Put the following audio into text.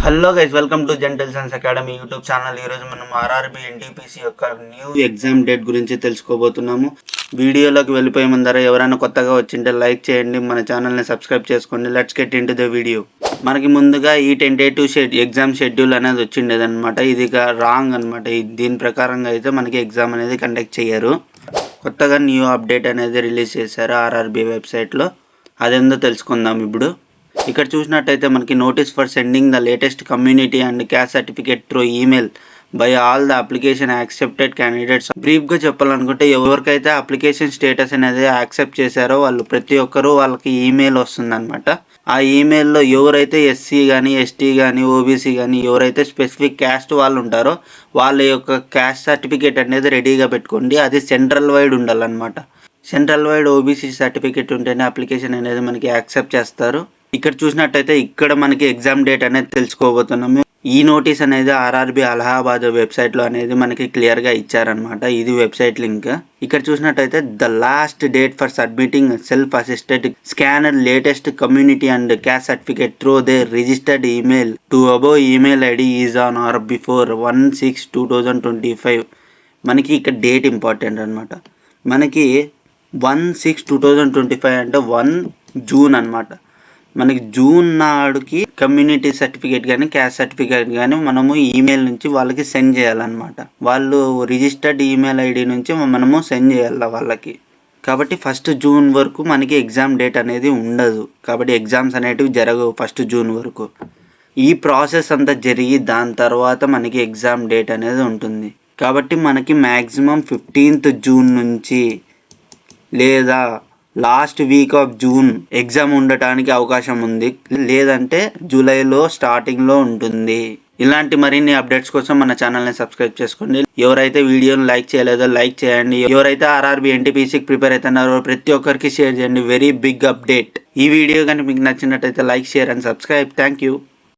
Hello guys, welcome to gentle science academy YouTube channel. ఈరోజు మనం RRB NTPC యొక్క new exam date గురించి తెలుసుకోబోతున్నాము. వీడియోలోకి వెళ్ళిపోయే ముందర ఎవరైనా కొత్తగా వచ్చింటే లైక్ చేయండి, మన ఛానల్ని సబ్స్క్రైబ్ చేసుకోండి. Let's get in to the video. మనకి ముందుగా ఈ 10 day 2 ఎగ్జామ్ షెడ్యూల్ అనేది వచ్చిండేది అనమాట. ఇది రాంగ్ అనమాట. దీని ప్రకారంగా అయితే మనకి ఎగ్జామ్ అనేది కండక్ట్ చేయరు. కొత్తగా న్యూ అప్డేట్ అనేది రిలీజ్ చేశారు ఆర్ఆర్బి వెబ్సైట్లో. అదేందో తెలుసుకుందాం ఇప్పుడు. ఇక్కడ చూసినట్టయితే మనకి notice for sending the latest community and caste certificate through email by all the application accepted candidates. బ్రీఫ్గా చెప్పాలనుకుంటే ఎవరికైతే అప్లికేషన్ స్టేటస్ అనేది యాక్సెప్ట్ చేశారో వాళ్ళు ప్రతి ఒక్కరూ వాళ్ళకి ఈమెయిల్ వస్తుందన్నమాట. ఆ ఈమెయిల్లో ఎవరైతే ఎస్సీ కానీ ఎస్టీ కానీ ఓబీసీ కానీ ఎవరైతే స్పెసిఫిక్ క్యాస్ట్ వాళ్ళు ఉంటారో వాళ్ళ యొక్క క్యాస్ట్ సర్టిఫికేట్ అనేది రెడీగా పెట్టుకోండి. అది సెంట్రల్ వైడ్ ఉండాలన్నమాట. సెంట్రల్ వైడ్ ఓబీసీ సర్టిఫికేట్ ఉంటేనే అప్లికేషన్ అనేది మనకి యాక్సెప్ట్ చేస్తారు. ఇక్కడ చూసినట్టయితే ఇక్కడ మనకి ఎగ్జామ్ డేట్ అనేది తెలుసుకోబోతున్నాము. ఈ నోటీస్ అనేది ఆర్ఆర్బి అలహాబాద్ వెబ్సైట్లో అనేది మనకి క్లియర్గా ఇచ్చారనమాట. ఇది వెబ్సైట్ లింక్. ఇక్కడ చూసినట్టయితే the last date for submitting self assisted scanner latest community and caste certificate through they registered email to above email ID is on are before 1/6/2025. మనకి ఇక్కడ డేట్ ఇంపార్టెంట్ అనమాట. మనకి 1/6/2025 అంటే 1 జూన్ అనమాట. మనకి జూన్ నాడుకి కమ్యూనిటీ సర్టిఫికేట్ కానీ caste certificate కానీ మనము ఈమెయిల్ నుంచి వాళ్ళకి సెండ్ చేయాలన్నమాట. వాళ్ళు రిజిస్టర్డ్ ఈమెయిల్ ఐడి నుంచి మనము సెండ్ చేయాలి వాళ్ళకి. కాబట్టి 1 జూన్ వరకు మనకి ఎగ్జామ్ డేట్ అనేది ఉండదు. కాబట్టి ఎగ్జామ్స్ అనేటివి జరగవు 1 జూన్ వరకు. ఈ ప్రాసెస్ అంతా జరిగి దాని తర్వాత మనకి ఎగ్జామ్ డేట్ అనేది ఉంటుంది. కాబట్టి మనకి మ్యాక్సిమం 15th జూన్ నుంచి లేదా last week off June exam ఉండటానికి అవకాశం ఉంది. లేదంటే జూలైలో స్టార్టింగ్లో ఉంటుంది. ఇలాంటి మరిన్ని అప్డేట్స్ కోసం మన ఛానల్ని సబ్స్క్రైబ్ చేసుకోండి. ఎవరైతే వీడియోని లైక్ చేయలేదో లైక్ చేయండి. ఎవరైతే ఆర్ఆర్బి ఎన్టీపీసీకి ప్రిపేర్ అవుతున్నారో ప్రతి ఒక్కరికి షేర్ చేయండి. Very big update. ఈ వీడియో కానీ మీకు నచ్చినట్టయితే like, share and subscribe. Thank you.